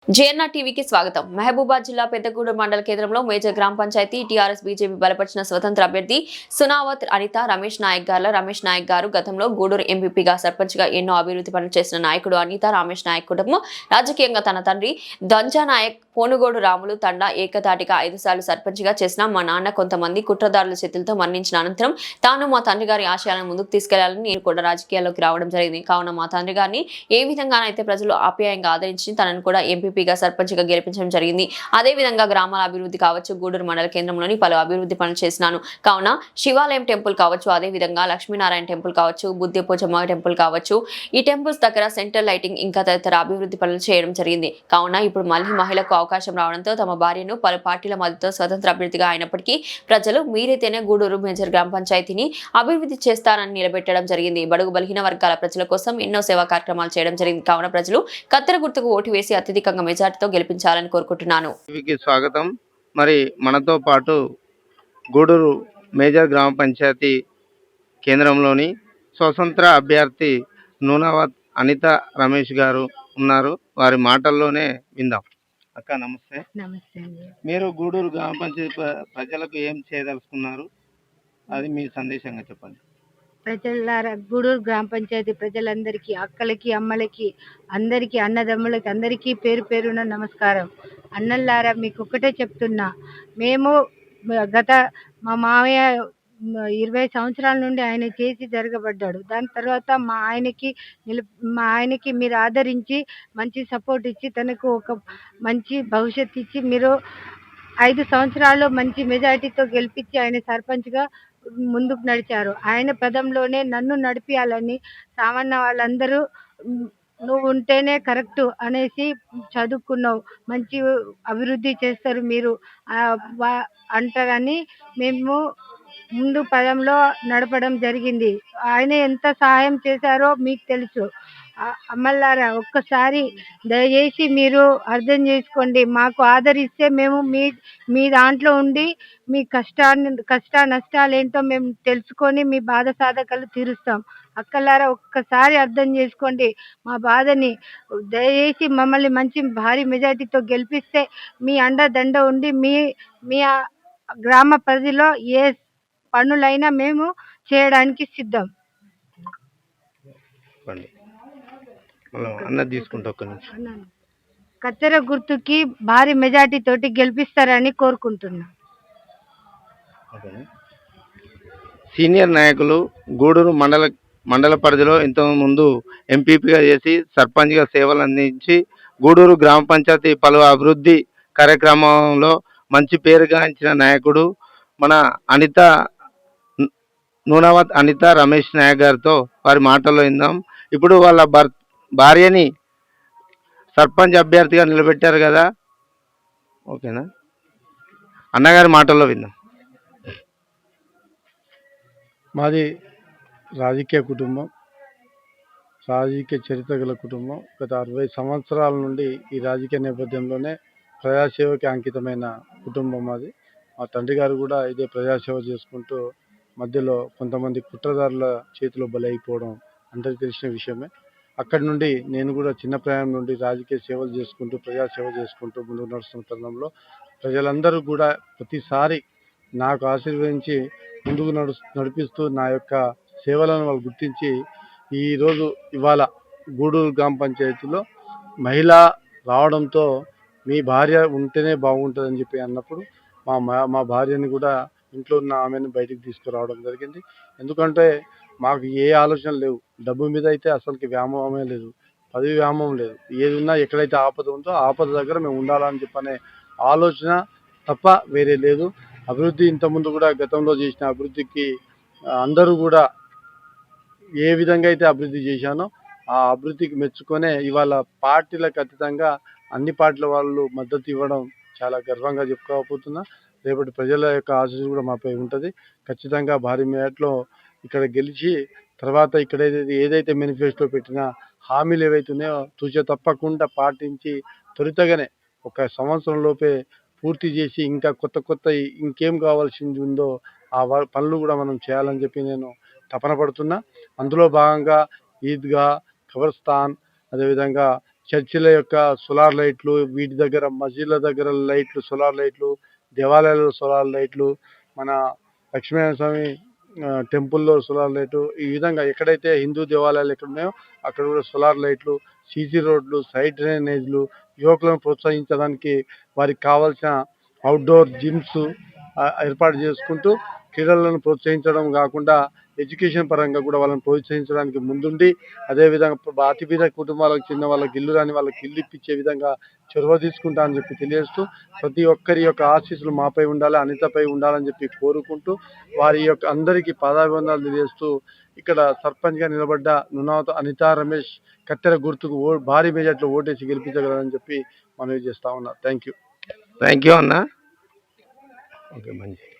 JNR టీవీకి స్వాగతం. మహబూబాద్ జిల్లా పెద్దగూడెం మండల కేంద్రంలో మేజర్ గ్రామ పంచాయతీ టీఆర్ఎస్ బీజేపీ బలపరిచిన స్వతంత్ర అభ్యర్థి సునావత్ అనిత రమేష్ నాయక్ గారు గతంలో గూడూరు ఎంపీపీగా సర్పంచ్గా ఎన్నో అభివృద్ధి పనులు చేసిన నాయకుడు అనిత రమేష్ నాయక్ కుటుంబం రాజకీయంగా తన తండ్రి దంజా నాయక్ పోనుగోడు రాములు తండా ఏకతాటిగా 5 సార్లు సర్పంచ్గా చేసిన మా నాన్న కొంతమంది కుట్రదారుల చేతులతో మరణించిన అనంతరం తాను మా తండ్రి గారి ఆశయాలను ముందుకు తీసుకెళ్లాలని నేను కూడా రాజకీయాల్లోకి రావడం జరిగింది. కావున మా తండ్రి గారిని ఏ విధంగానైతే ప్రజలు ఆప్యాయంగా ఆదరించి తనను కూడా ఎంపీపీగా సర్పంచ్గా గెలిపించడం జరిగింది. అదేవిధంగా గ్రామాల అభివృద్ధి కావచ్చు, గూడూరు మండల కేంద్రంలోని పలు అభివృద్ధి పనులు చేసినాను. కావున శివాలయం టెంపుల్ కావచ్చు, అదేవిధంగా లక్ష్మీనారాయణ టెంపుల్ కావచ్చు, బుద్ధిపోచమ్మ టెంపుల్ కావచ్చు, ఈ టెంపుల్స్ దగ్గర సెంట్రల్ లైటింగ్ ఇంకా తదితర అభివృద్ధి పనులు చేయడం జరిగింది. కావున ఇప్పుడు మళ్ళీ మహిళకు అవకాశం రావడంతో తమ భార్యను పలు పార్టీల మద్దతుతో స్వతంత్ర అభ్యర్థిగా అయినప్పటికీ ప్రజలు మీరైతేనే గూడూరు మేజర్ గ్రామ పంచాయతీని అభివృద్ధి చేస్తారని నిలబెట్టడం జరిగింది. బడుగు బలహీన వర్గాల ప్రజల కోసం ఎన్నో సేవా కార్యక్రమాలు చేయడం జరిగింది. కావున ప్రజలు కత్తెర గుర్తుకు ఓటు వేసి అత్యధికంగా మెజార్టీతో గెలిపించాలని కోరుకుంటున్నాను. స్వాగతం. మరి మనతో పాటు గూడూరు మేజర్ గ్రామ పంచాయతీ కేంద్రంలోని స్వతంత్ర అభ్యర్థి నూనవత్ అనిత రమేష్ గారు ఉన్నారు. వారి మాటల్లోనే విందాం. అక్క నమస్తే. నమస్తే అండి. మీరు గూడూరు గ్రామ పంచాయతీ ప్రజలకు ఏం చేయదలుచుకున్నారు, అది మీ సందేశంగా చెప్పండి. ప్రజలారా, గూడూరు గ్రామ పంచాయతీ ప్రజలందరికీ, అక్కలకి, అమ్మలకి, అందరికీ, అన్నదమ్ములకి అందరికీ పేరు పేరున నమస్కారం. అన్నల్లారా, మీకు ఒక్కటే చెప్తున్నా, మేము గత మా మామయ్య 20 సంవత్సరాల నుండి ఆయన చేసి జరగబడ్డాడు. దాని తర్వాత మా ఆయనకి మీరు ఆదరించి మంచి సపోర్ట్ ఇచ్చి తనకు ఒక మంచి భవిష్యత్తు ఇచ్చి మీరు 5 సంవత్సరాల్లో మంచి మెజారిటీతో గెలిపించి ఆయన సర్పంచ్గా ముందుకు నడిచారు. ఆయన పదంలోనే నన్ను నడిపియాలని సామాన్య వాళ్ళందరూ నువ్వు ఉంటేనే కరెక్ట్ అనేసి చదువుకున్నావు, మంచి అభివృద్ధి చేస్తారు మీరు అంటారని మేము ముందు పదంలో నడపడం జరిగింది. ఆయన ఎంత సహాయం చేశారో మీకు తెలుసు. అమ్మల్లారా, ఒక్కసారి దయచేసి మీరు అర్థం చేసుకోండి. మాకు ఆదరిస్తే మేము మీ దాంట్లో ఉండి మీ కష్ట నష్టాలు ఏంటో మేము తెలుసుకొని మీ బాధ సాధకాలు తీరుస్తాం. అక్కలారా, ఒక్కసారి అర్థం చేసుకోండి మా బాధని. దయచేసి మమ్మల్ని మంచి భారీ మెజార్టీతో గెలిపిస్తే మీ అండదండ ఉండి మీ గ్రామ పరిధిలో ఏ పనులైనా మేము చేయడానికి సిద్ధం. కత్తెర గుర్తుకి భారీ మెజార్టీ తోటి గెలిపిస్తారని కోరుకుంటున్నా. సీనియర్ నాయకులు గూడూరు మండల పరిధిలో ఇంతకుముందు ఎంపీపీగా చేసి సర్పంచ్గా సేవలు అందించి గూడూరు గ్రామ పంచాయతీ పలు అభివృద్ధి కార్యక్రమంలో మంచి పేరుగాంచిన నాయకుడు మన నూనవత్ అనిత రమేష్ నాయక్ గారితో వారి మాటల్లో విందాం. ఇప్పుడు వాళ్ళ భార్యని సర్పంచ్ అభ్యర్థిగా నిలబెట్టారు కదా, ఓకేనా? అన్నగారి మాటల్లో విందాం. మాది రాజకీయ కుటుంబం, రాజకీయ చరిత్ర గల కుటుంబం. గత 60 సంవత్సరాల నుండి ఈ రాజకీయ నేపథ్యంలోనే ప్రజాసేవకి అంకితమైన కుటుంబం మాది. మా తండ్రి గారు కూడా ఇదే ప్రజాసేవ చేసుకుంటూ మధ్యలో కొంతమంది కుట్రదారుల చేతిలో బలైపోవడం అందరికీ తెలిసిన విషయమే. అక్కడి నుండి నేను కూడా చిన్న ప్రాయం నుండి రాజకీయ సేవలు చేసుకుంటూ ప్రజాసేవ చేసుకుంటూ ముందుకు నడుస్తున్న తరుణంలో ప్రజలందరూ కూడా ప్రతిసారి నాకు ఆశీర్వదించి ముందుకు నడిపిస్తూ నా యొక్క సేవలను వాళ్ళు గుర్తించి ఇవాళ గూడూరు గ్రామ పంచాయతీలో మహిళ రావడంతో మీ భార్య ఉంటేనే బాగుంటుందని చెప్పి అన్నప్పుడు మా భార్యని కూడా ఇంట్లో ఉన్న ఆమెను బయటికి తీసుకురావడం జరిగింది. ఎందుకంటే మాకు ఏ ఆలోచనలు లేవు. డబ్బు మీద అయితే అసలుకి వ్యామోహమే లేదు, పదవి వ్యామోహం లేదు. ఏది ఉన్నా ఎక్కడైతే ఆపద ఉందో ఆపద దగ్గర మేము ఉండాలని చెప్పనే ఆలోచన తప్ప వేరే లేదు. అభివృద్ధి ఇంతకుముందు కూడా గతంలో చేసిన అభివృద్ధికి అందరూ కూడా ఏ విధంగా అయితే అభివృద్ధి చేశానో ఆ అభివృద్ధికి మెచ్చుకొనే ఇవాళ పార్టీలకు అతీతంగా అన్ని పార్టీల వాళ్ళు మద్దతు ఇవ్వడం చాలా గర్వంగా చెప్పుకోకపోతున్నా. రేపటి ప్రజల యొక్క ఆశీస్సు కూడా మాపై ఉంటుంది. ఖచ్చితంగా భారీ మేరట్లో ఇక్కడ గెలిచి తర్వాత ఇక్కడ ఏదైతే మేనిఫెస్టో పెట్టిన హామీలు ఏవైతే ఉన్నాయో తూచ తప్పకుండా పాటించి త్వరితగానే 1 సంవత్సరం లోపే పూర్తి చేసి ఇంకా కొత్త ఇంకేం కావాల్సింది ఉందో ఆ పనులు కూడా మనం చేయాలని చెప్పి నేను తపన పడుతున్నా. అందులో భాగంగా ఈద్గా, ఖబర్స్థాన్, అదేవిధంగా చర్చిల యొక్క సోలార్ లైట్లు, వీటి దగ్గర మసీదుల దగ్గర లైట్లు, సోలార్ లైట్లు, దేవాలయాల్లో సోలార్ లైట్లు, మన లక్ష్మీనారాయణ స్వామి టెంపుల్లో సోలార్ లైట్లు, ఈ విధంగా ఎక్కడైతే హిందూ దేవాలయాలు ఎక్కడ ఉన్నాయో అక్కడ కూడా సోలార్ లైట్లు, సీసీ రోడ్లు, సైడ్ డ్రైనేజ్లు, యువకులను ప్రోత్సహించడానికి వారికి కావాల్సిన అవుట్డోర్ జిమ్స్ ఏర్పాటు చేసుకుంటూ క్రీడలను ప్రోత్సహించడం కాకుండా ఎడ్యుకేషన్ పరంగా కూడా వాళ్ళని ప్రోత్సహించడానికి ముందుండి, అదేవిధంగా అతిపేద కుటుంబాలకు చెందిన వాళ్ళకి ఇల్లు రాని వాళ్ళకి ఇల్లు ఇప్పించే విధంగా చొరవ తీసుకుంటా అని చెప్పి తెలియజేస్తూ, ప్రతి ఒక్కరి యొక్క ఆశీస్సులు మాపై ఉండాలి, అనితపై ఉండాలని చెప్పి కోరుకుంటూ, వారి యొక్క అందరికీ పాదాభివందనాలు తెలియజేస్తూ, ఇక్కడ సర్పంచ్గా నిలబడ్డ నునావత అనితా రమేష్ కత్తెర గుర్తుకు భారీ మెజార్టీలో ఓటేసి గెలిపించగలరని చెప్పి మనవి చేస్తా ఉన్నా. థ్యాంక్ యూ థ్యాంక్ యూ అన్న. ఓకే మంచి